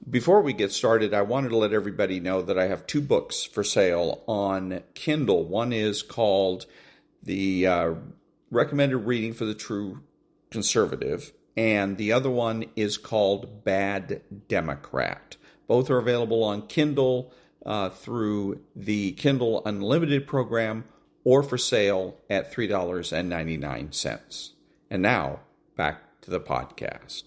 Before we get started, I wanted to let everybody know that I have two books for sale on Kindle. One is called The Recommended Reading for the True Conservative, and the other one is called Bad Democrat. Both are available on Kindle through the Kindle Unlimited program or for sale at $3.99. And now, back to the podcast.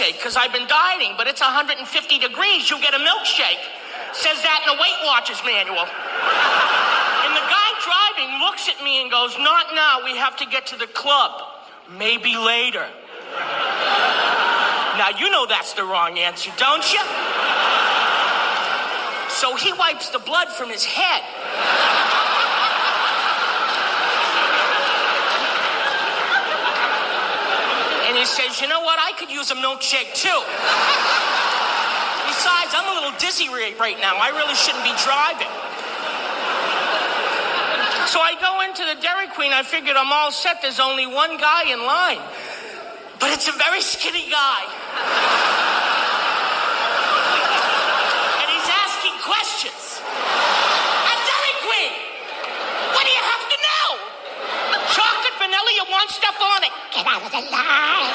Because I've been dieting, but it's 150 degrees. You get a milkshake. Says that in a Weight Watchers manual. And the guy driving looks at me and goes, "Not now, we have to get to the club. Maybe later." Now, you know that's the wrong answer, don't you? So he wipes the blood from his head. And he says, "You know what? I could use a milkshake too. Besides, I'm a little dizzy right now. I really shouldn't be driving." So I go into the Dairy Queen. I figured I'm all set. There's only one guy in line. But it's a very skinny guy. And he's asking questions. At Dairy Queen, what do you have to know? Chocolate, vanilla, you want stuff on it. Get out of the line.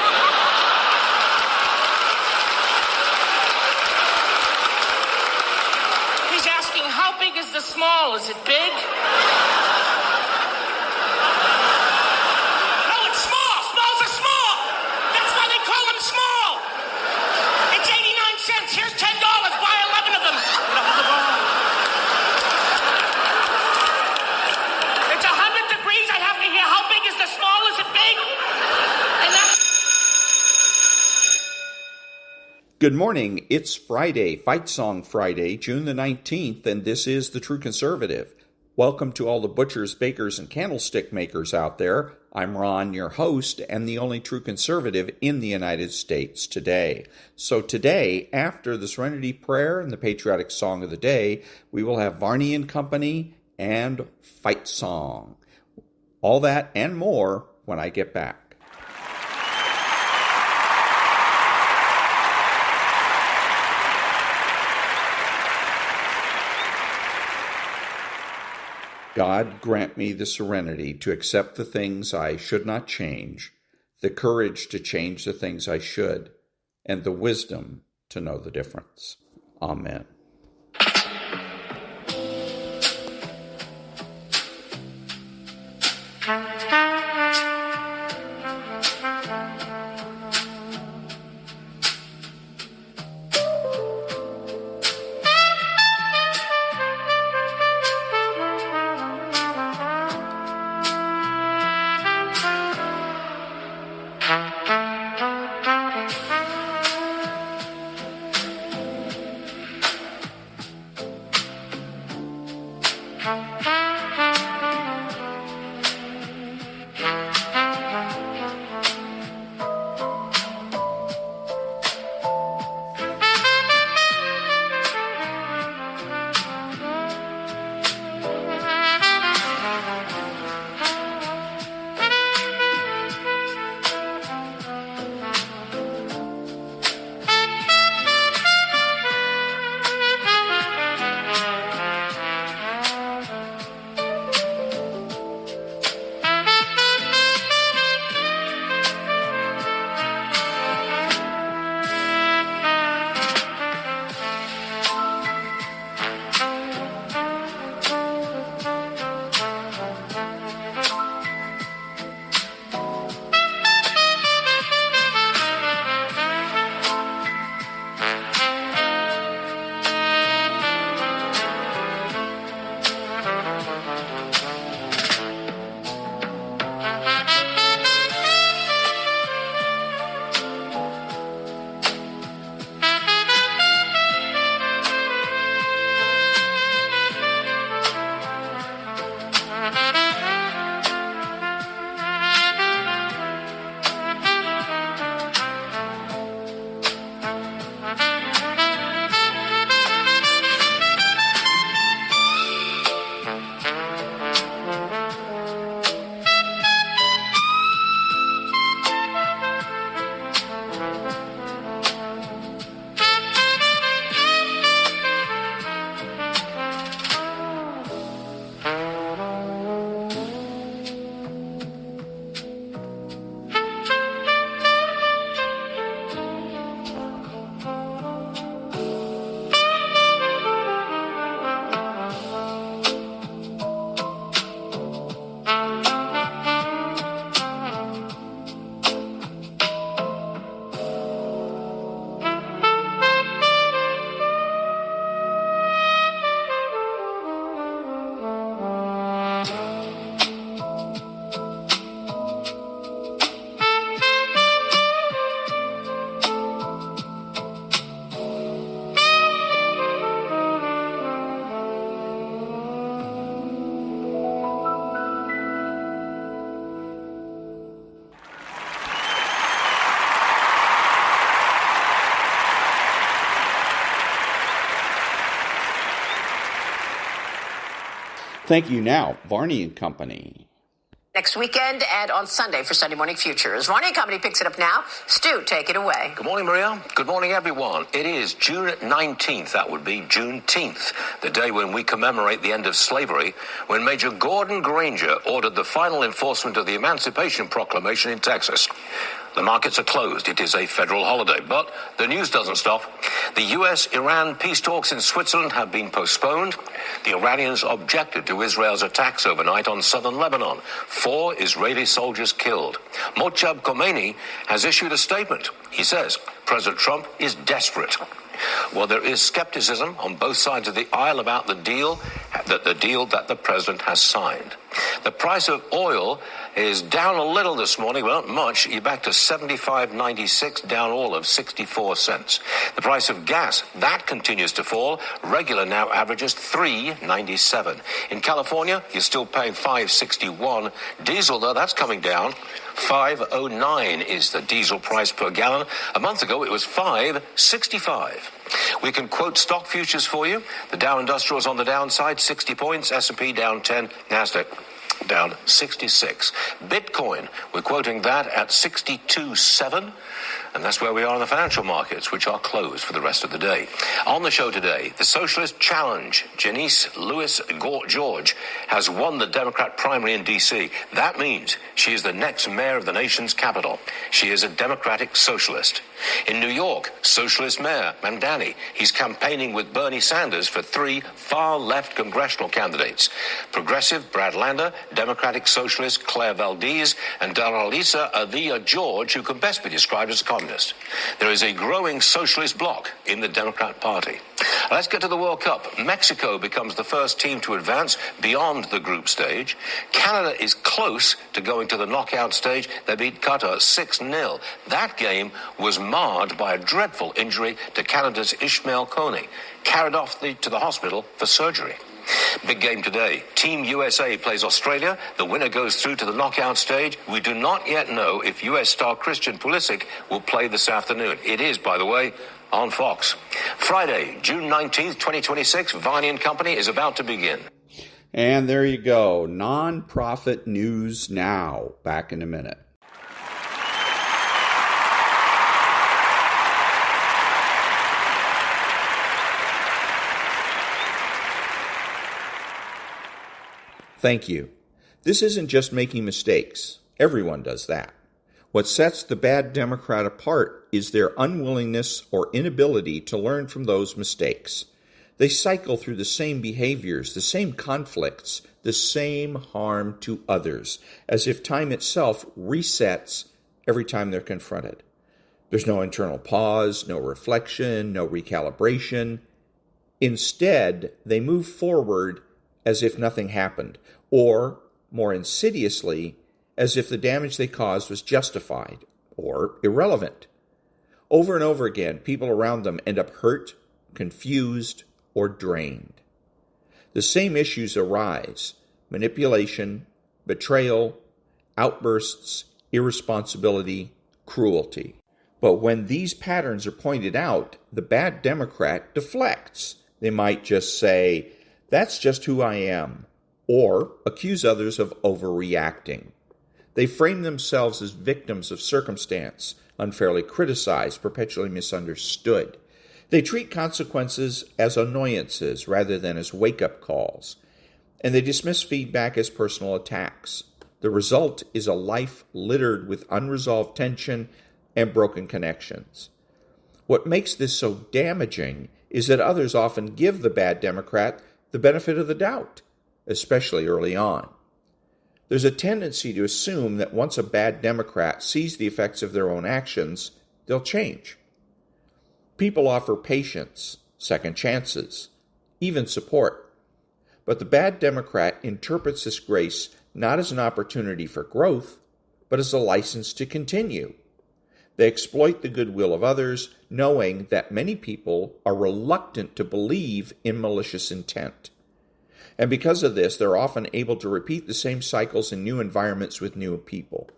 He's asking, how big is the small? Is it big? No, it's small. Smalls are small. That's why they call them small. It's 89 cents. Here's $10. Buy 11 of them. It's 100 degrees. I have to hear, how big is the small? Is it big? And that's... Good morning. It's Friday, Fight Song Friday, June the 19th, and this is The True Conservative. Welcome to all the butchers, bakers, and candlestick makers out there. I'm Ron, your host, and the only true conservative in the United States today. So today, after the Serenity Prayer and the patriotic song of the day, we will have Varney and Company and Fight Song. All that and more when I get back. God grant me the serenity to accept the things I should not change, the courage to change the things I should, and the wisdom to know the difference. Amen. Thank you. Now, Varney and Company. Next weekend and on Sunday for Sunday Morning Futures. Varney and Company picks it up now. Stu, take it away. Good morning, Maria. Good morning, everyone. It is June 19th. That would be Juneteenth, the day when we commemorate the end of slavery, when Major Gordon Granger ordered the final enforcement of the Emancipation Proclamation in Texas. The markets are closed. It is a federal holiday. But the news doesn't stop. The U.S.-Iran peace talks in Switzerland have been postponed. The Iranians objected to Israel's attacks overnight on southern Lebanon. 4 Israeli soldiers killed. Mojtaba Khomeini has issued a statement. He says President Trump is desperate. Well, there is skepticism on both sides of the aisle about the deal that the president has signed. The price of oil is down a little this morning, but not much. You're back to $75.96, down all of 64 cents. The price of gas, that continues to fall. Regular now averages $3.97. In California, you're still paying $5.61. Diesel, though, that's coming down. $5.09 is the diesel price per gallon. A month ago, it was $5.65. We can quote stock futures for you. The Dow Industrial is on the downside, 60 points. S&P down 10. NASDAQ down 66. Bitcoin, we're quoting that at 62.7. And that's where we are in the financial markets, which are closed for the rest of the day. On the show today, the Socialist Challenge. Janice Lewis George has won the Democrat primary in D.C. That means she is the next mayor of the nation's capital. She is a Democratic socialist. In New York, Socialist Mayor Mandani. He's campaigning with Bernie Sanders for 3 far-left congressional candidates. Progressive Brad Lander, Democratic Socialist Claire Valdez, and Daralisa Avila George, who can best be described as a communist. There is a growing socialist bloc in the Democrat Party. Let's get to the World Cup. Mexico becomes the first team to advance beyond the group stage. Canada is close to going to the knockout stage. They beat Qatar 6-0. That game was marred by a dreadful injury to Canada's Ishmael Coney, carried off to the hospital for surgery. Big game today. Team USA plays Australia. The winner goes through to the knockout stage. We do not yet know if US star Christian Pulisic will play this afternoon. It is, by the way, on Fox. Friday, June 19th, 2026, Varney and Company is about to begin. And there you go. Non-profit news now. Back in a minute. Thank you. This isn't just making mistakes. Everyone does that. What sets the bad Democrat apart is their unwillingness or inability to learn from those mistakes. They cycle through the same behaviors, the same conflicts, the same harm to others, as if time itself resets every time they're confronted. There's no internal pause, no reflection, no recalibration. Instead, they move forward as if nothing happened, or, more insidiously, as if the damage they caused was justified or irrelevant. Over and over again, people around them end up hurt, confused, or drained. The same issues arise: manipulation, betrayal, outbursts, irresponsibility, cruelty. But when these patterns are pointed out, the bad Democrat deflects. They might just say, "That's just who I am," or accuse others of overreacting. They frame themselves as victims of circumstance, unfairly criticized, perpetually misunderstood. They treat consequences as annoyances rather than as wake-up calls, and they dismiss feedback as personal attacks. The result is a life littered with unresolved tension and broken connections. What makes this so damaging is that others often give the bad Democrat the benefit of the doubt, especially early on. There's a tendency to assume that once a bad Democrat sees the effects of their own actions, they'll change. People offer patience, second chances, even support. But the bad Democrat interprets this grace not as an opportunity for growth, but as a license to continue. They exploit the goodwill of others, knowing that many people are reluctant to believe in malicious intent. And because of this, they're often able to repeat the same cycles in new environments with new people,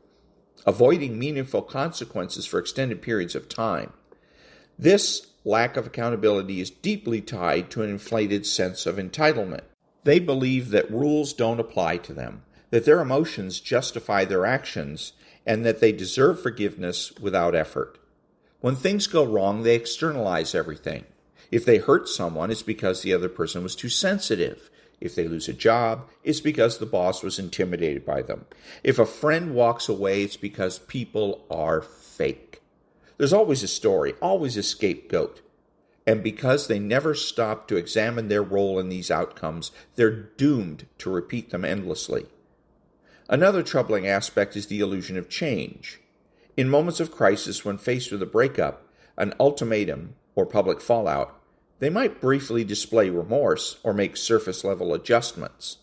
avoiding meaningful consequences for extended periods of time. This lack of accountability is deeply tied to an inflated sense of entitlement. They believe that rules don't apply to them, that their emotions justify their actions, and that they deserve forgiveness without effort. When things go wrong, they externalize everything. If they hurt someone, it's because the other person was too sensitive. If they lose a job, it's because the boss was intimidated by them. If a friend walks away, it's because people are fake. There's always a story, always a scapegoat. And because they never stop to examine their role in these outcomes, they're doomed to repeat them endlessly. Another troubling aspect is the illusion of change. In moments of crisis, when faced with a breakup, an ultimatum, or public fallout, They might briefly display remorse or make surface-level adjustments.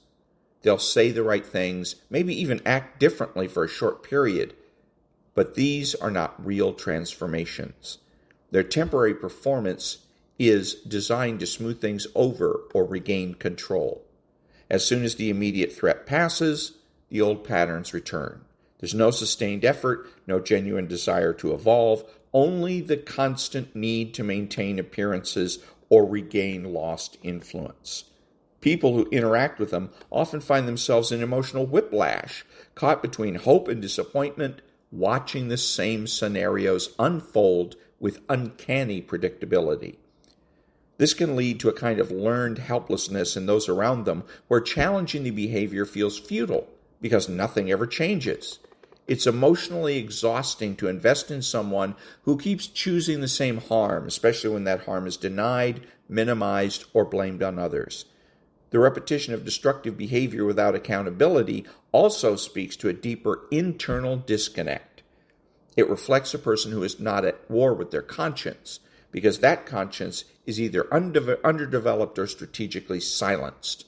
They'll say the right things, maybe even act differently for a short period, but these are not real transformations. Their temporary performance is designed to smooth things over or regain control. As soon as the immediate threat passes, the old patterns return. There's no sustained effort, no genuine desire to evolve, only the constant need to maintain appearances or regain lost influence. People who interact with them often find themselves in emotional whiplash, caught between hope and disappointment, watching the same scenarios unfold with uncanny predictability. This can lead to a kind of learned helplessness in those around them, where challenging the behavior feels futile because nothing ever changes. It's emotionally exhausting to invest in someone who keeps choosing the same harm, especially when that harm is denied, minimized, or blamed on others. The repetition of destructive behavior without accountability also speaks to a deeper internal disconnect. It reflects a person who is not at war with their conscience, because that conscience is either underdeveloped or strategically silenced.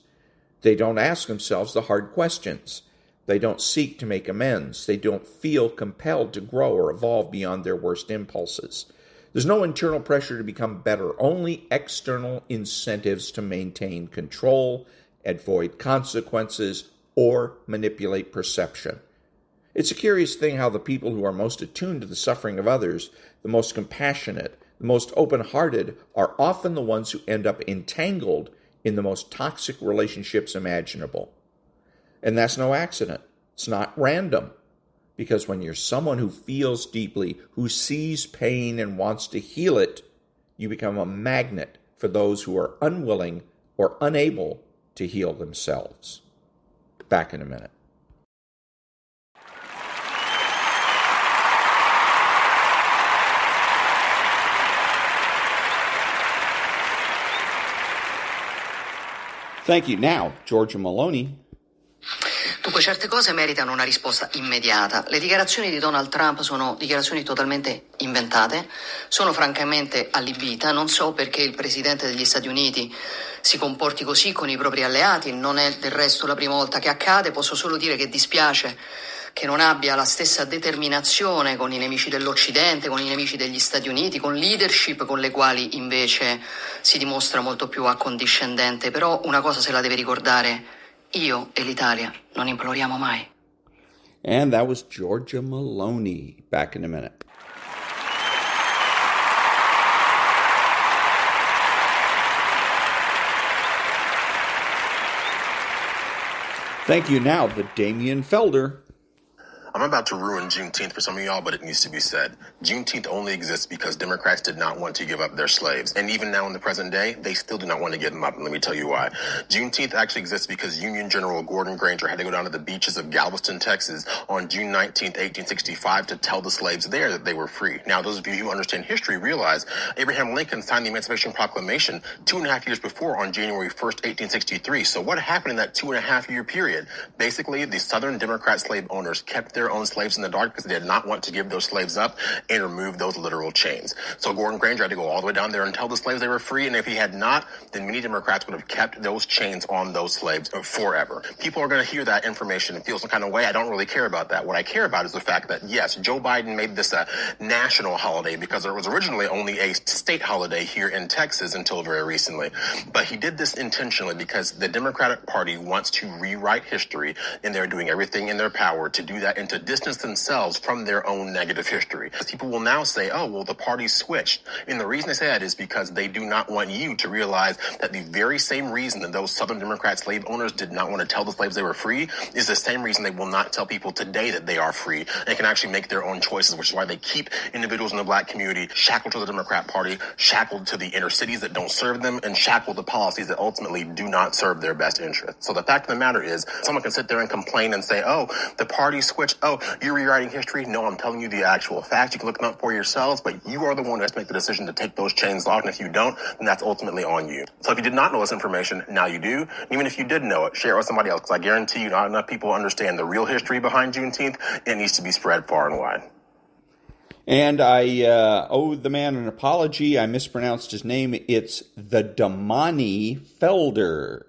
They don't ask themselves the hard questions. They don't seek to make amends. They don't feel compelled to grow or evolve beyond their worst impulses. There's no internal pressure to become better, only external incentives to maintain control, avoid consequences, or manipulate perception. It's a curious thing how the people who are most attuned to the suffering of others, the most compassionate, the most open-hearted, are often the ones who end up entangled in the most toxic relationships imaginable. And that's no accident. It's not random. Because when you're someone who feels deeply, who sees pain and wants to heal it, you become a magnet for those who are unwilling or unable to heal themselves. Back in a minute. Thank you. Now, Giorgia Meloni. Dunque, certe cose meritano una risposta immediata. Le dichiarazioni di Donald Trump sono dichiarazioni totalmente inventate, sono francamente allibita, non so perché il Presidente degli Stati Uniti si comporti così con i propri alleati, non è del resto la prima volta che accade, posso solo dire che dispiace che non abbia la stessa determinazione con i nemici dell'Occidente, con i nemici degli Stati Uniti, con leadership con le quali invece si dimostra molto più accondiscendente, però una cosa se la deve ricordare: io e l'Italia non imploriamo mai. And that was Giorgia Meloni. Back in a minute. Thank you. Now, the Damani Felder. I'm about to ruin Juneteenth for some of y'all, but it needs to be said. Juneteenth only exists because Democrats did not want to give up their slaves. And even now in the present day, they still do not want to give them up. And let me tell you why. Juneteenth actually exists because Union General Gordon Granger had to go down to the beaches of Galveston, Texas on June 19th, 1865 to tell the slaves there that they were free. Now, those of you who understand history realize Abraham Lincoln signed the Emancipation Proclamation 2.5 years before on January 1st, 1863. So what happened in that 2.5 year period? Basically, the Southern Democrat slave owners kept their own slaves in the dark because they did not want to give those slaves up and remove those literal chains. So Gordon Granger had to go all the way down there and tell the slaves they were free, and if he had not, then many Democrats would have kept those chains on those slaves forever. People are going to hear that information and feel some kind of way. I don't really care about that. What I care about is the fact that, yes, Joe Biden made this a national holiday because it was originally only a state holiday here in Texas until very recently. But he did this intentionally because the Democratic Party wants to rewrite history, and they're doing everything in their power to do that and to distance themselves from their own negative history. People will now say, oh, well, the party switched. And the reason they say that is because they do not want you to realize that the very same reason that those Southern Democrat slave owners did not want to tell the slaves they were free is the same reason they will not tell people today that they are free and can actually make their own choices, which is why they keep individuals in the black community shackled to the Democrat Party, shackled to the inner cities that don't serve them, and shackled to policies that ultimately do not serve their best interests. So the fact of the matter is, someone can sit there and complain and say, oh, the party switched. Oh, you're rewriting history. No, I'm telling you the actual facts. You can look them up for yourselves, but you are the one who has to make the decision to take those chains off. And if you don't, then that's ultimately on you. So if you did not know this information, now you do. Even if you did know it, share it with somebody else, because I guarantee you not enough people understand the real history behind Juneteenth. It needs to be spread far and wide. And I owe the man an apology. I mispronounced his name. It's the Damani Felder.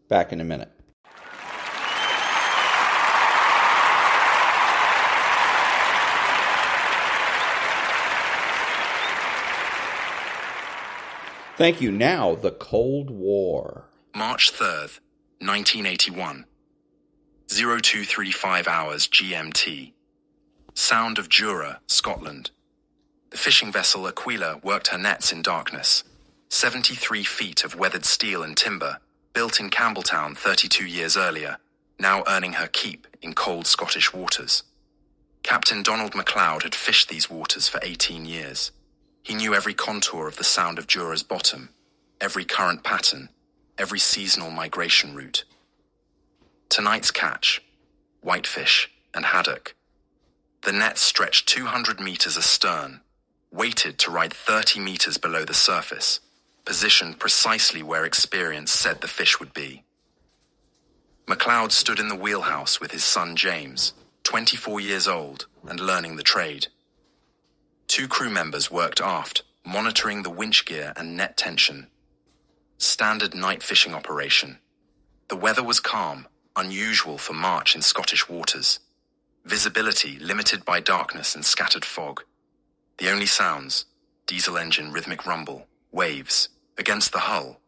Back in a minute. Thank you. Now, the Cold War. March 3rd, 1981. 0235 hours GMT. Sound of Jura, Scotland. The fishing vessel Aquila worked her nets in darkness. 73 feet of weathered steel and timber, built in Campbelltown 32 years earlier, now earning her keep in cold Scottish waters. Captain Donald MacLeod had fished these waters for 18 years. He knew every contour of the Sound of Jura's bottom, every current pattern, every seasonal migration route. Tonight's catch, whitefish and haddock. The net stretched 200 meters astern, weighted to ride 30 meters below the surface, positioned precisely where experience said the fish would be. MacLeod stood in the wheelhouse with his son James, 24 years old and learning the trade. 2 crew members worked aft, monitoring the winch gear and net tension. Standard night fishing operation. The weather was calm, unusual for March in Scottish waters. Visibility limited by darkness and scattered fog. The only sounds, diesel engine rhythmic rumble, waves, against the hull,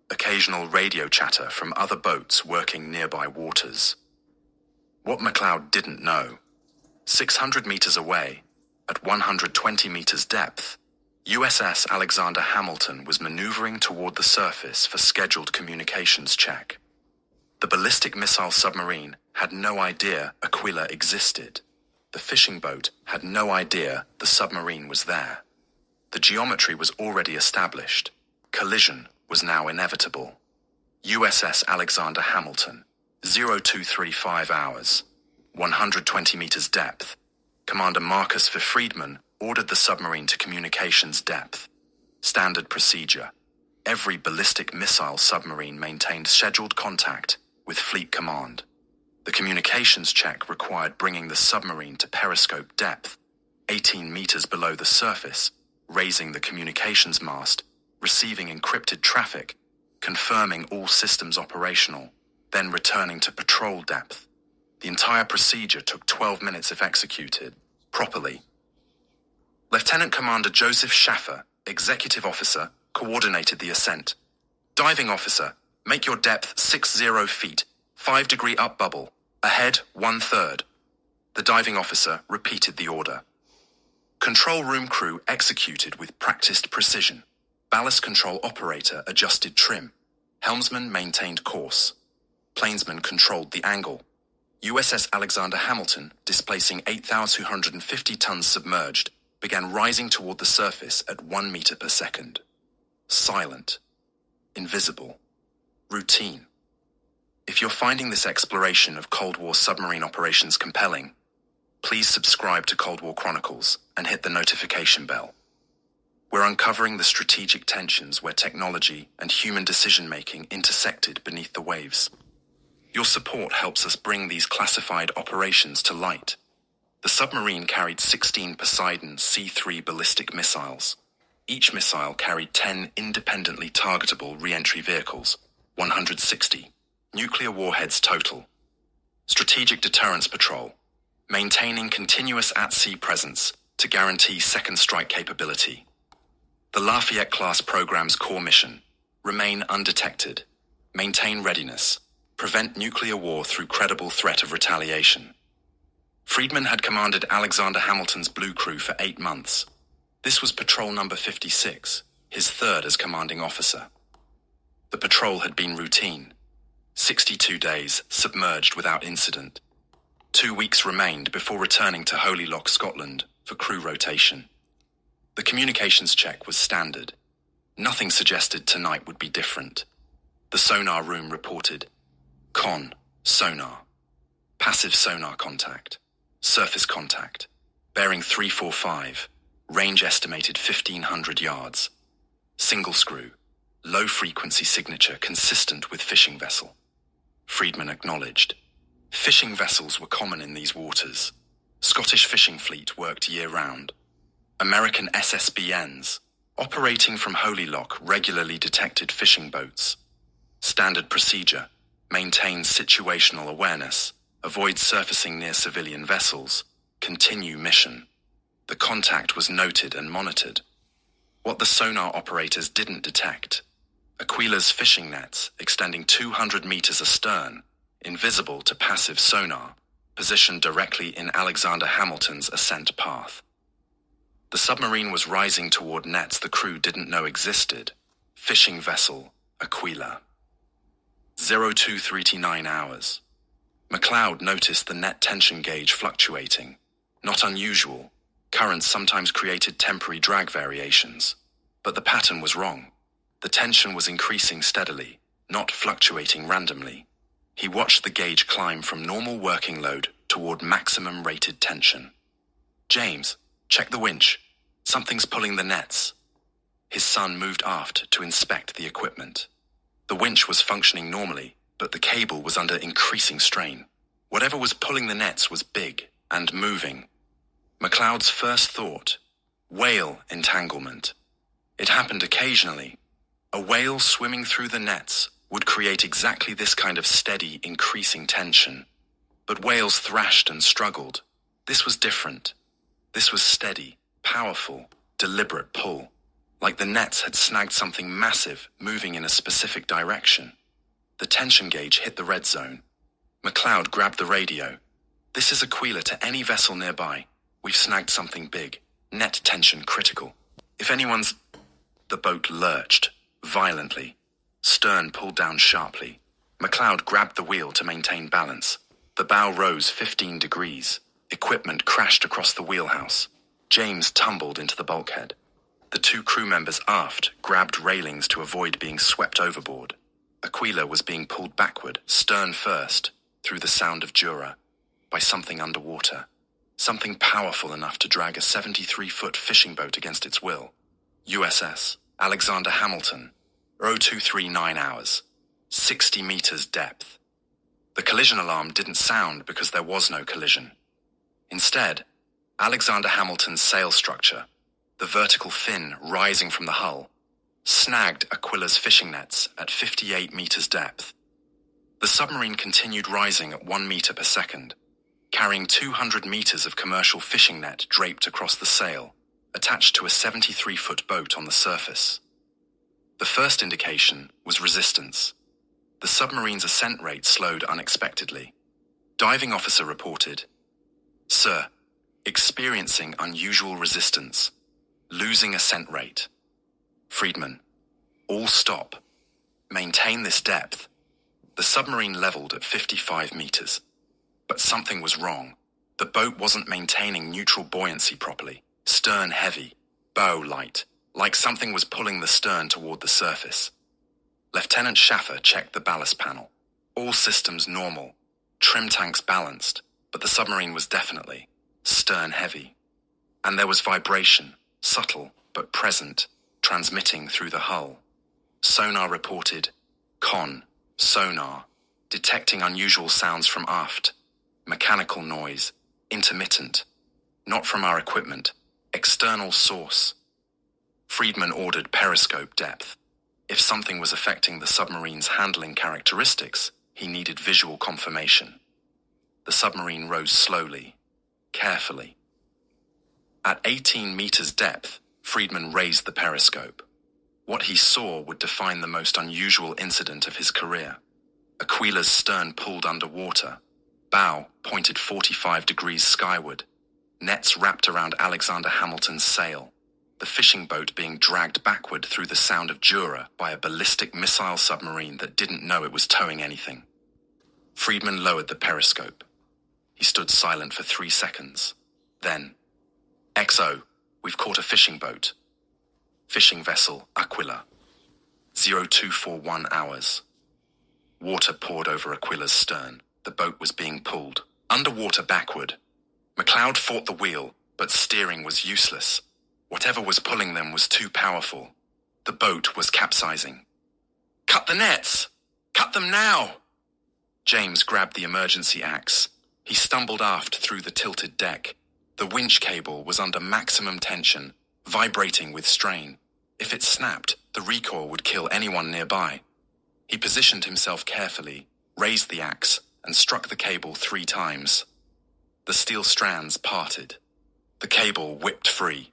occasional radio chatter from other boats working nearby waters. What MacLeod didn't know, 600 meters away, at 120 meters depth, USS Alexander Hamilton was maneuvering toward the surface for scheduled communications check. The ballistic missile submarine had no idea Aquila existed. The fishing boat had no idea the submarine was there. The geometry was already established. Collision was now inevitable. USS Alexander Hamilton, 0235 hours, 120 meters depth. Commander Marcus Friedman ordered the submarine to communications depth. Standard procedure. Every ballistic missile submarine maintained scheduled contact with Fleet Command. The communications check required bringing the submarine to periscope depth, 18 meters below the surface, raising the communications mast, receiving encrypted traffic, confirming all systems operational, then returning to patrol depth. The entire procedure took 12 minutes if executed properly. Lieutenant Commander Joseph Schaffer, Executive Officer, coordinated the ascent. Diving Officer, make your depth 60 feet, 5-degree up bubble, ahead 1/3. The diving officer repeated the order. Control room crew executed with practiced precision. Ballast control operator adjusted trim. Helmsman maintained course. Plainsman controlled the angle. USS Alexander Hamilton, displacing 8,250 tons submerged, began rising toward the surface at 1 meter per second. Silent. Invisible. Routine. If you're finding this exploration of Cold War submarine operations compelling, please subscribe to Cold War Chronicles and hit the notification bell. We're uncovering the strategic tensions where technology and human decision-making intersected beneath the waves. Your support helps us bring these classified operations to light. The submarine carried 16 Poseidon C-3 ballistic missiles. Each missile carried 10 independently targetable re-entry vehicles, 160. Nuclear warheads total. Strategic deterrence patrol. Maintaining continuous at-sea presence to guarantee second strike capability. The Lafayette-class program's core mission. Remain undetected. Maintain readiness. Prevent nuclear war through credible threat of retaliation. Friedman had commanded Alexander Hamilton's Blue Crew for 8 months. This was patrol number 56, his third as commanding officer. The patrol had been routine. 62 days submerged without incident. 2 weeks remained before returning to Holy Loch, Scotland, for crew rotation. The communications check was standard. Nothing suggested tonight would be different. The sonar room reported Con, sonar. Passive sonar contact. Surface contact. Bearing 345. Range estimated 1,500 yards. Single screw. Low frequency signature consistent with fishing vessel. Friedman acknowledged. Fishing vessels were common in these waters. Scottish fishing fleet worked year-round. American SSBNs, operating from Holy Lock, regularly detected fishing boats. Standard procedure: maintain situational awareness, avoid surfacing near civilian vessels, continue mission. The contact was noted and monitored. What the sonar operators didn't detect: Aquila's fishing nets extending 200 meters astern, invisible to passive sonar, positioned directly in Alexander Hamilton's ascent path. The submarine was rising toward nets the crew didn't know existed. Fishing vessel Aquila. 0239 hours. McLeod noticed the net tension gauge fluctuating. Not unusual. Currents sometimes created temporary drag variations. But the pattern was wrong. The tension was increasing steadily, not fluctuating randomly. He watched the gauge climb from normal working load toward maximum rated tension. James, check the winch. Something's pulling the nets. His son moved aft to inspect the equipment. The winch was functioning normally, but the cable was under increasing strain. Whatever was pulling the nets was big and moving. McLeod's first thought: whale entanglement. It happened occasionally. A whale swimming through the nets would create exactly this kind of steady, increasing tension. But whales thrashed and struggled. This was different. This was steady, powerful, deliberate pull, like the nets had snagged something massive moving in a specific direction. The tension gauge hit the red zone. McLeod grabbed the radio. "This is Aquila to any vessel nearby. We've snagged something big. Net tension critical. If anyone's..." The boat lurched, violently. Stern pulled down sharply. McLeod grabbed the wheel to maintain balance. The bow rose 15 degrees. Equipment crashed across the wheelhouse. James tumbled into the bulkhead. The two crew members aft grabbed railings to avoid being swept overboard. Aquila was being pulled backward, stern first, through the Sound of Jura, by something underwater. Something powerful enough to drag a 73-foot fishing boat against its will. USS Alexander Hamilton, 0239 hours, 60 meters depth. The collision alarm didn't sound because there was no collision. Instead, Alexander Hamilton's sail structure, the vertical fin rising from the hull, snagged Aquila's fishing nets at 58 meters depth. The submarine continued rising at 1 meter per second, carrying 200 meters of commercial fishing net draped across the sail, attached to a 73-foot boat on the surface. The first indication was resistance. The submarine's ascent rate slowed unexpectedly. Diving officer reported, "Sir, experiencing unusual resistance. Losing ascent rate." Friedman, "All stop. Maintain this depth." The submarine leveled at 55 meters. But something was wrong. The boat wasn't maintaining neutral buoyancy properly. Stern heavy, bow light, like something was pulling the stern toward the surface. Lieutenant Schaffer checked the ballast panel. All systems normal. Trim tanks balanced, but the submarine was definitely stern heavy. And there was vibration, subtle but present, transmitting through the hull. Sonar reported, sonar, detecting unusual sounds from aft. Mechanical noise, intermittent. Not from our equipment, external source. Friedman ordered periscope depth. If something was affecting the submarine's handling characteristics, he needed visual confirmation. The submarine rose slowly, carefully. At 18 meters depth, Friedman raised the periscope. What he saw would define the most unusual incident of his career. Aquila's stern pulled underwater. Bow pointed 45 degrees skyward. Nets wrapped around Alexander Hamilton's sail. The fishing boat being dragged backward through the Sound of Jura by a ballistic missile submarine that didn't know it was towing anything. Friedman lowered the periscope. He stood silent for 3 seconds. Then, "XO, we've caught a fishing boat. Fishing vessel Aquila. 0241 hours. Water poured over Aquila's stern. The boat was being pulled. Underwater backward. McLeod fought the wheel, but steering was useless. Whatever was pulling them was too powerful. The boat was capsizing. "Cut the nets! Cut them now!" James grabbed the emergency axe. He stumbled aft through the tilted deck. The winch cable was under maximum tension, vibrating with strain. If it snapped, the recoil would kill anyone nearby. He positioned himself carefully, raised the axe, and struck the cable 3 times. The steel strands parted. The cable whipped free.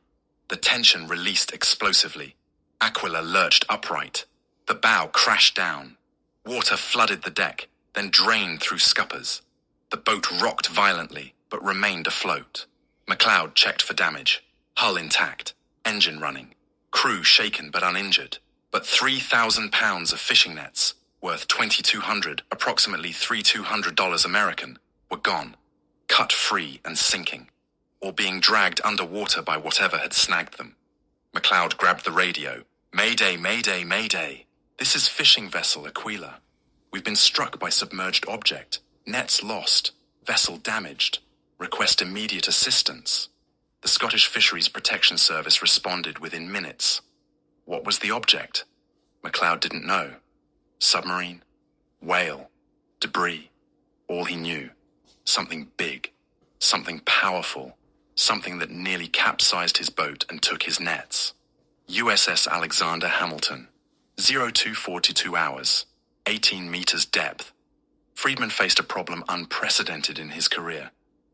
The tension released explosively. Aquila lurched upright. The bow crashed down. Water flooded the deck, then drained through scuppers. The boat rocked violently, but remained afloat. McLeod checked for damage. Hull intact, engine running, crew shaken but uninjured. But 3,000 pounds of fishing nets, worth $2,200, approximately $3,200 American, were gone, cut free and sinking, or being dragged underwater by whatever had snagged them. McLeod grabbed the radio. "Mayday, mayday, mayday. This is fishing vessel Aquila. We've been struck by submerged object. Nets lost. Vessel damaged. Request immediate assistance." The Scottish Fisheries Protection Service responded within minutes. What was the object? McLeod didn't know. Submarine? Whale? Debris? All he knew. Something big. Something powerful. Something that nearly capsized his boat and took his nets. USS Alexander Hamilton. 0242 hours. 18 meters depth. Friedman faced a problem unprecedented in his career.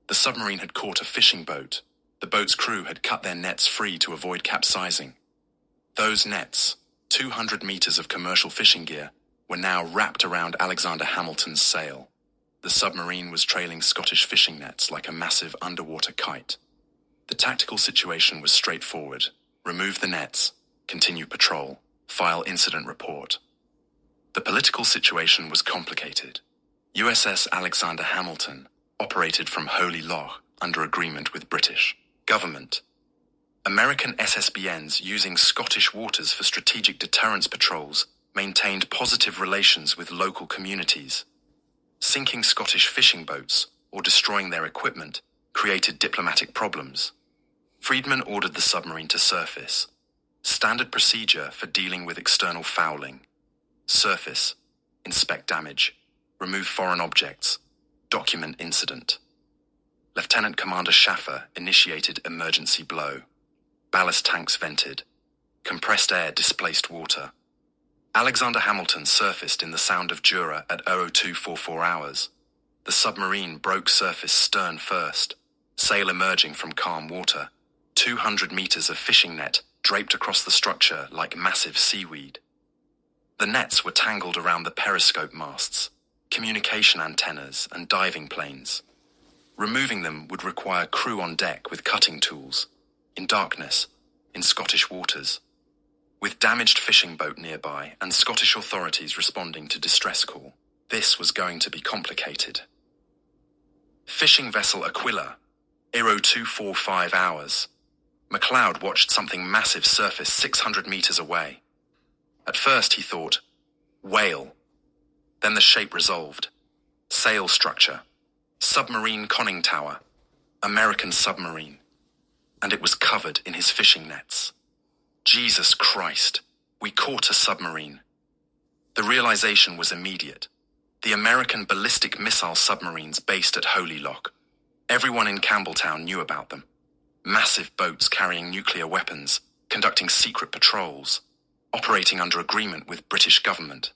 The submarine had caught a fishing boat. The boat's crew had cut their nets free to avoid capsizing. Those nets, 200 meters of commercial fishing gear, were now wrapped around Alexander Hamilton's sail. The submarine was trailing Scottish fishing nets like a massive underwater kite. The tactical situation was straightforward. Remove the nets, continue patrol, file incident report. The political situation was complicated. USS Alexander Hamilton operated from Holy Loch under agreement with British government. American SSBNs using Scottish waters for strategic deterrence patrols maintained positive relations with local communities. Sinking Scottish fishing boats or destroying their equipment created diplomatic problems. Friedman ordered the submarine to surface. Standard procedure for dealing with external fouling. Surface, inspect damage, remove foreign objects, document incident. Lieutenant Commander Schaffer initiated emergency blow. Ballast tanks vented. Compressed air displaced water. Alexander Hamilton surfaced in the Sound of Jura at 0244 hours. The submarine broke surface stern first, sail emerging from calm water. 200 meters of fishing net draped across the structure like massive seaweed. The nets were tangled around the periscope masts, communication antennas, and diving planes. Removing them would require crew on deck with cutting tools, in darkness, in Scottish waters. With damaged fishing boat nearby and Scottish authorities responding to distress call, this was going to be complicated. Fishing vessel Aquila, 0245 hours. McLeod watched something massive surface 600 meters away. At first he thought, whale. Then the shape resolved. Sail structure. Submarine conning tower. American submarine. And it was covered in his fishing nets. Jesus Christ, we caught a submarine. The realization was immediate. The American ballistic missile submarines based at Holy Loch. Everyone in Campbelltown knew about them. Massive boats carrying nuclear weapons, conducting secret patrols, operating under agreement with British government.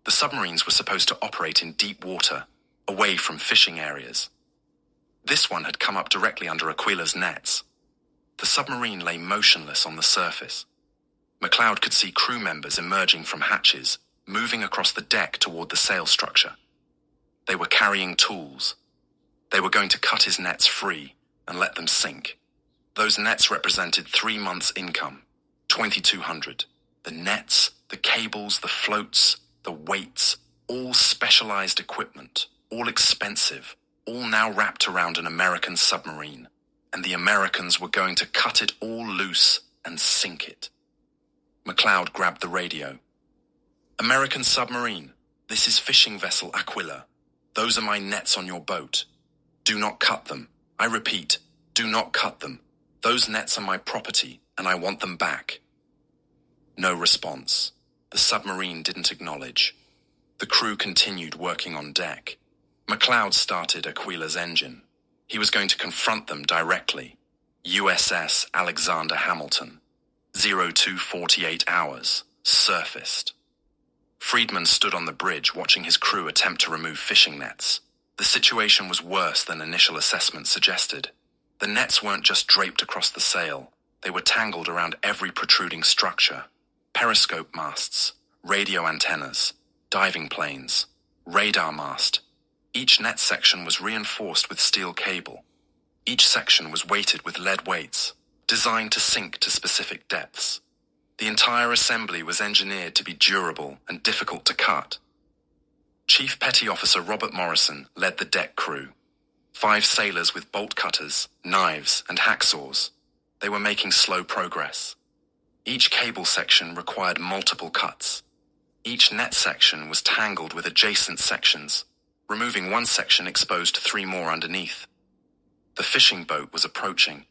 The submarines were supposed to operate in deep water, away from fishing areas. This one had come up directly under Aquila's nets. The submarine lay motionless on the surface. McLeod could see crew members emerging from hatches, moving across the deck toward the sail structure. They were carrying tools. They were going to cut his nets free and let them sink. Those nets represented 3 months' income, $2,200. The nets, the cables, the floats, the weights, all specialized equipment, all expensive, all now wrapped around an American submarine. And the Americans were going to cut it all loose and sink it. McLeod grabbed the radio. American submarine, this is fishing vessel Aquila. Those are my nets on your boat. Do not cut them. I repeat, do not cut them. Those nets are my property, and I want them back. No response. The submarine didn't acknowledge. The crew continued working on deck. McLeod started Aquila's engine. He was going to confront them directly. USS Alexander Hamilton. 02:48 hours. Surfaced. Friedman stood on the bridge watching his crew attempt to remove fishing nets. The situation was worse than initial assessment suggested. The nets weren't just draped across the sail. They were tangled around every protruding structure. Periscope masts, radio antennas, diving planes, radar mast. Each net section was reinforced with steel cable. Each section was weighted with lead weights, designed to sink to specific depths. The entire assembly was engineered to be durable and difficult to cut. Chief Petty Officer Robert Morrison led the deck crew. 5 sailors with bolt cutters, knives, and hacksaws. They were making slow progress. Each cable section required multiple cuts. Each net section was tangled with adjacent sections. Removing one section exposed 3 more underneath. The fishing boat was approaching.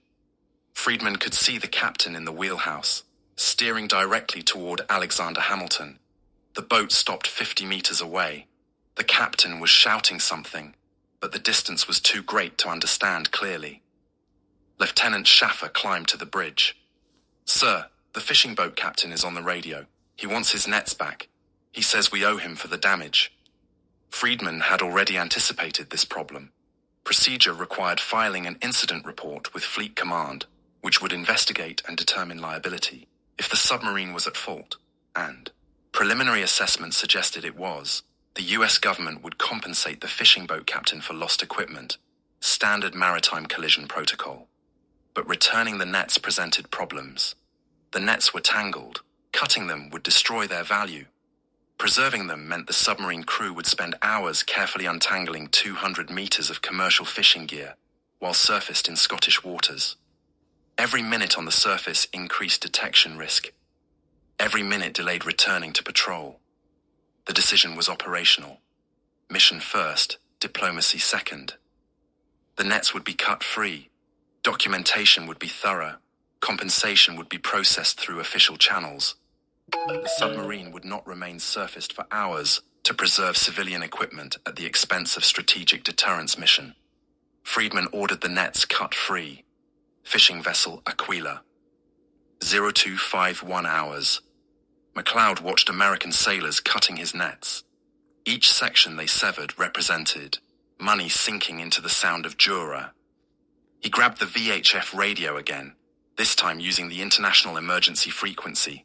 Friedman could see the captain in the wheelhouse, steering directly toward Alexander Hamilton. The boat stopped 50 meters away. The captain was shouting something, but the distance was too great to understand clearly. Lieutenant Schaffer climbed to the bridge. "Sir, the fishing boat captain is on the radio. He wants his nets back. He says we owe him for the damage." Friedman had already anticipated this problem. Procedure required filing an incident report with Fleet Command, which would investigate and determine liability if the submarine was at fault, and preliminary assessment suggested it was. The US government would compensate the fishing boat captain for lost equipment, standard maritime collision protocol. But returning the nets presented problems. The nets were tangled. Cutting them would destroy their value. Preserving them meant the submarine crew would spend hours carefully untangling 200 meters of commercial fishing gear while surfaced in Scottish waters. Every minute on the surface increased detection risk. Every minute delayed returning to patrol. The decision was operational. Mission first, diplomacy second. The nets would be cut free. Documentation would be thorough. Compensation would be processed through official channels. The submarine would not remain surfaced for hours to preserve civilian equipment at the expense of strategic deterrence mission. Friedman ordered the nets cut free. Fishing vessel Aquila. 0251 hours. McLeod watched American sailors cutting his nets. Each section they severed represented money sinking into the sound of Jura. He grabbed the VHF radio again, this time using the international emergency frequency.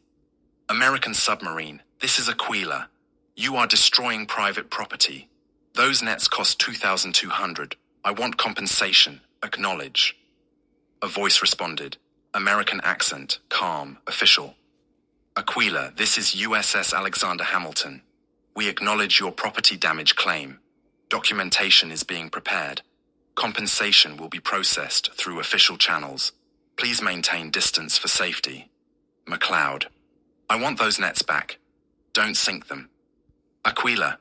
"American submarine, this is Aquila. You are destroying private property. Those nets cost $2,200. I want compensation. Acknowledge." A voice responded, American accent, calm, official. "Aquila, this is USS Alexander Hamilton. We acknowledge your property damage claim. Documentation is being prepared. Compensation will be processed through official channels. Please maintain distance for safety." McLeod, "I want those nets back. Don't sink them." Aquila,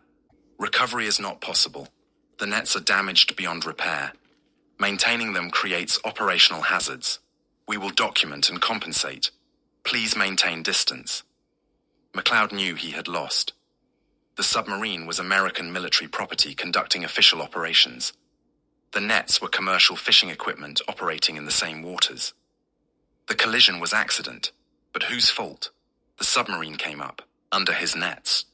"Recovery is not possible. The nets are damaged beyond repair. Maintaining them creates operational hazards. We will document and compensate. Please maintain distance." McLeod knew he had lost. The submarine was American military property conducting official operations. The nets were commercial fishing equipment operating in the same waters. The collision was accident, but whose fault? The submarine came up, under his nets.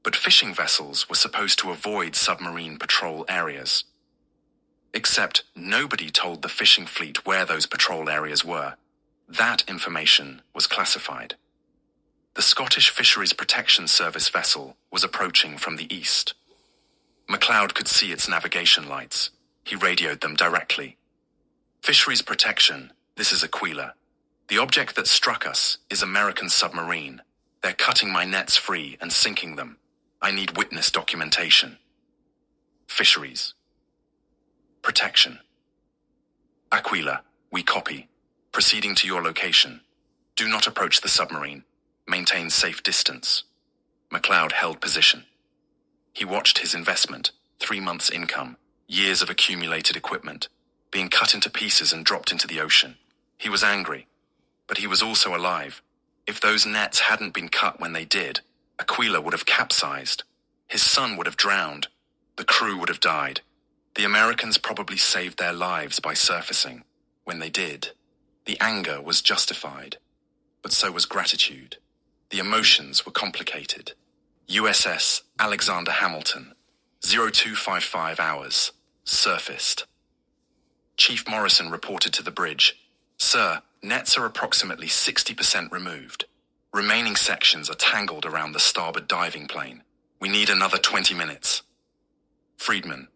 But fishing vessels were supposed to avoid submarine patrol areas. Except nobody told the fishing fleet where those patrol areas were. That information was classified. The Scottish Fisheries Protection Service vessel was approaching from the east. McLeod could see its navigation lights. He radioed them directly. "Fisheries Protection, this is Aquila. The object that struck us is American submarine. They're cutting my nets free and sinking them. I need witness documentation." Fisheries. Protection. "Aquila, we copy. Proceeding to your location. Do not approach the submarine. Maintain safe distance." McLeod held position. He watched his investment, 3 months' income, years of accumulated equipment, being cut into pieces and dropped into the ocean. He was angry, but he was also alive. If those nets hadn't been cut when they did, Aquila would have capsized. His son would have drowned. The crew would have died. The Americans probably saved their lives by surfacing. When they did, the anger was justified, but so was gratitude. The emotions were complicated. USS Alexander Hamilton, 0255 hours, surfaced. Chief Morrison reported to the bridge, "Sir, nets are approximately 60% removed. Remaining sections are tangled around the starboard diving plane. We need another 20 minutes. Friedman,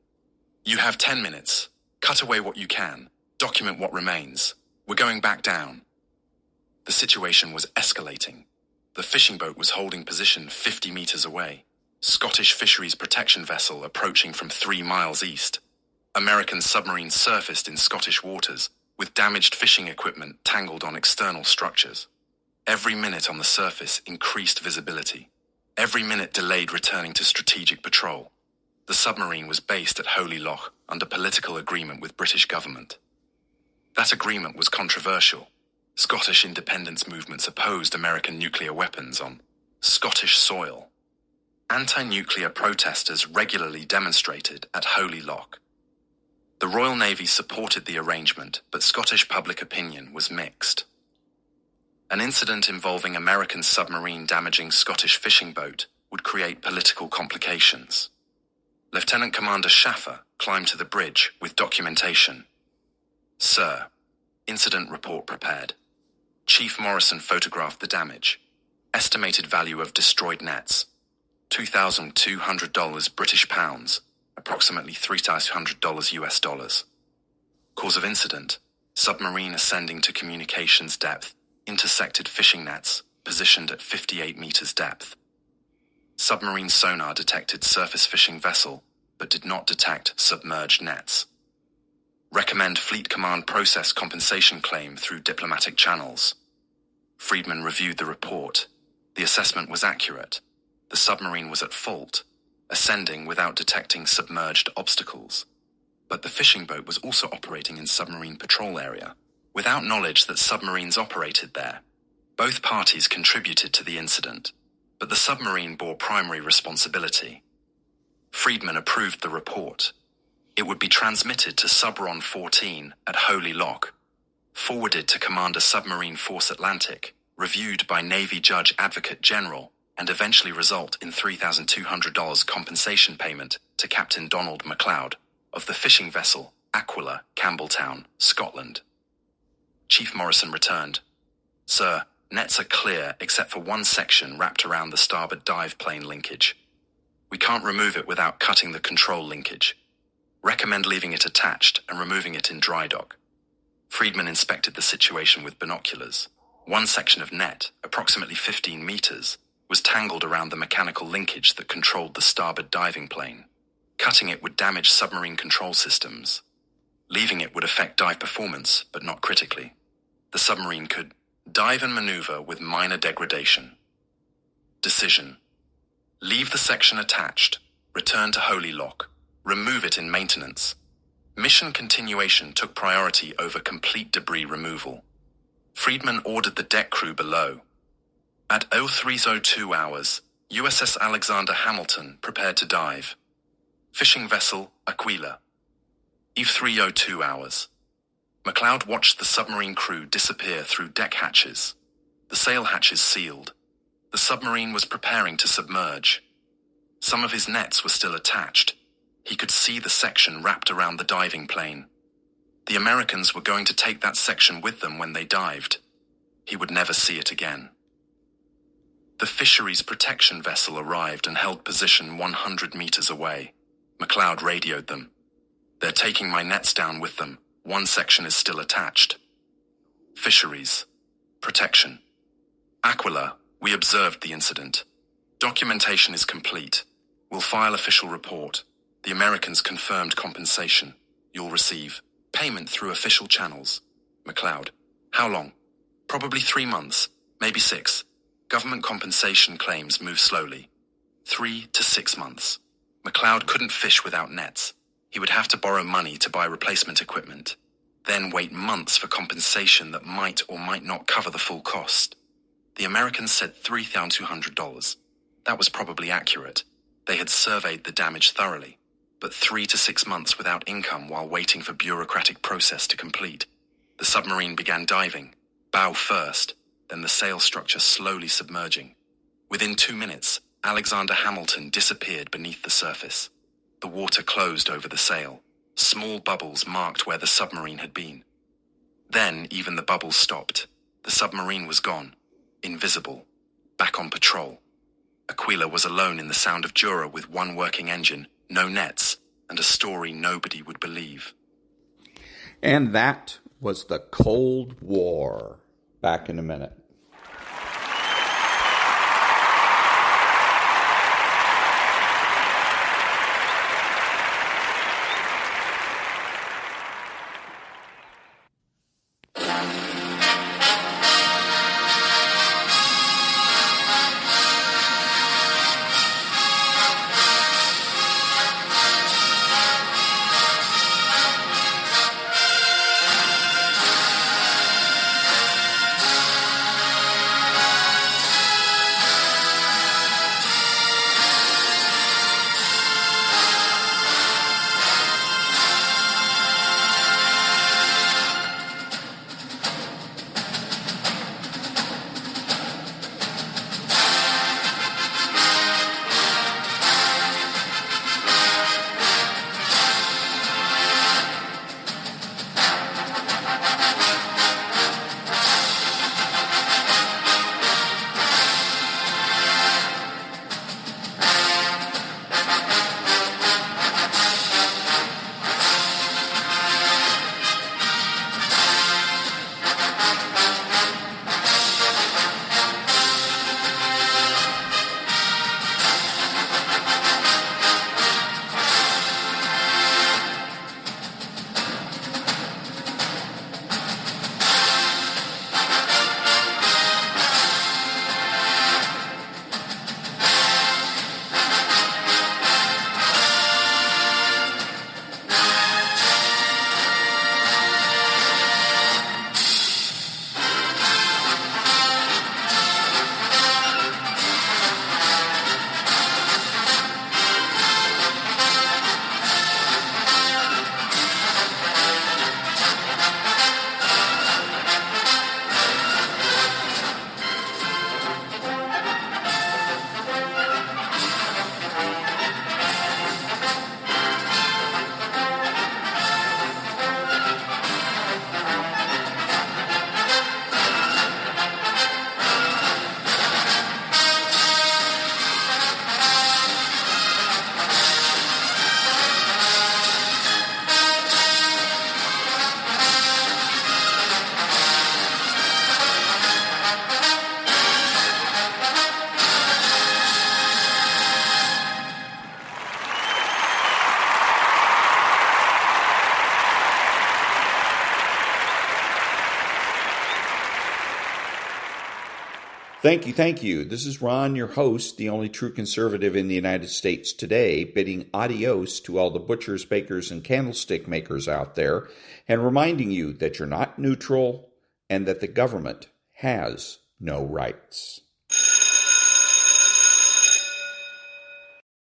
you have 10 minutes. Cut away what you can. Document what remains. We're going back down." The situation was escalating. The fishing boat was holding position 50 meters away. Scottish Fisheries Protection vessel approaching from 3 miles east. American submarine surfaced in Scottish waters, with damaged fishing equipment tangled on external structures. Every minute on the surface increased visibility. Every minute delayed returning to strategic patrol. The submarine was based at Holy Loch under political agreement with British government. That agreement was controversial. Scottish independence movements opposed American nuclear weapons on Scottish soil. Anti-nuclear protesters regularly demonstrated at Holy Loch. The Royal Navy supported the arrangement, but Scottish public opinion was mixed. An incident involving American submarine damaging Scottish fishing boat would create political complications. Lieutenant Commander Schaffer climbed to the bridge with documentation. "Sir, incident report prepared." Chief Morrison photographed the damage. Estimated value of destroyed nets, $2,200 British pounds, approximately $3,200 US dollars. Cause of incident, submarine ascending to communications depth, intersected fishing nets, positioned at 58 meters depth. Submarine sonar detected surface fishing vessel, but did not detect submerged nets. Recommend Fleet Command process compensation claim through diplomatic channels. Friedman reviewed the report. The assessment was accurate. The submarine was at fault, ascending without detecting submerged obstacles. But the fishing boat was also operating in submarine patrol area, without knowledge that submarines operated there. Both parties contributed to the incident, but the submarine bore primary responsibility. Friedman approved the report. It would be transmitted to Subron 14 at Holy Loch, forwarded to Commander Submarine Force Atlantic, reviewed by Navy Judge Advocate General, and eventually result in $3,200 compensation payment to Captain Donald MacLeod of the fishing vessel Aquila, Campbelltown, Scotland. Chief Morrison returned. "Sir, nets are clear except for one section wrapped around the starboard dive plane linkage. We can't remove it without cutting the control linkage. Recommend leaving it attached and removing it in dry dock." Friedman inspected the situation with binoculars. One section of net, approximately 15 meters, was tangled around the mechanical linkage that controlled the starboard diving plane. Cutting it would damage submarine control systems. Leaving it would affect dive performance, but not critically. The submarine could dive and maneuver with minor degradation. Decision: leave the section attached, return to Holy Loch, remove it in maintenance. Mission continuation took priority over complete debris removal. Friedman ordered the deck crew below. At 0302 hours, USS Alexander Hamilton prepared to dive. Fishing vessel Aquila. Eve 302 hours. MacLeod watched the submarine crew disappear through deck hatches. The sail hatches sealed. The submarine was preparing to submerge. Some of his nets were still attached. He could see the section wrapped around the diving plane. The Americans were going to take that section with them when they dived. He would never see it again. The Fisheries Protection vessel arrived and held position 100 meters away. MacLeod radioed them. "They're taking my nets down with them. One section is still attached." Fisheries Protection. Aquila, we observed the incident. Documentation is complete. We'll file official report. The Americans confirmed compensation. You'll receive payment through official channels. MacLeod: how long? Probably 3 months, maybe 6. Government compensation claims move slowly. 3 to 6 months. MacLeod couldn't fish without nets. He would have to borrow money to buy replacement equipment, then wait months for compensation that might or might not cover the full cost. The Americans said $3,200. That was probably accurate. They had surveyed the damage thoroughly. but 3 to 6 months without income while waiting for bureaucratic process to complete. The submarine began diving, bow first, then the sail structure slowly submerging. Within 2 minutes, Alexander Hamilton disappeared beneath the surface. The water closed over the sail. Small bubbles marked where the submarine had been. Then even the bubbles stopped. The submarine was gone, invisible, back on patrol. Aquila was alone in the Sound of Jura with one working engine, no nets, and a story nobody would believe. And that was the Cold War. Back in a minute. Thank you. This is Ron, your host, the only true conservative in the United States today, bidding adios to all the butchers, bakers, and candlestick makers out there, and reminding you that you're not neutral and that the government has no rights.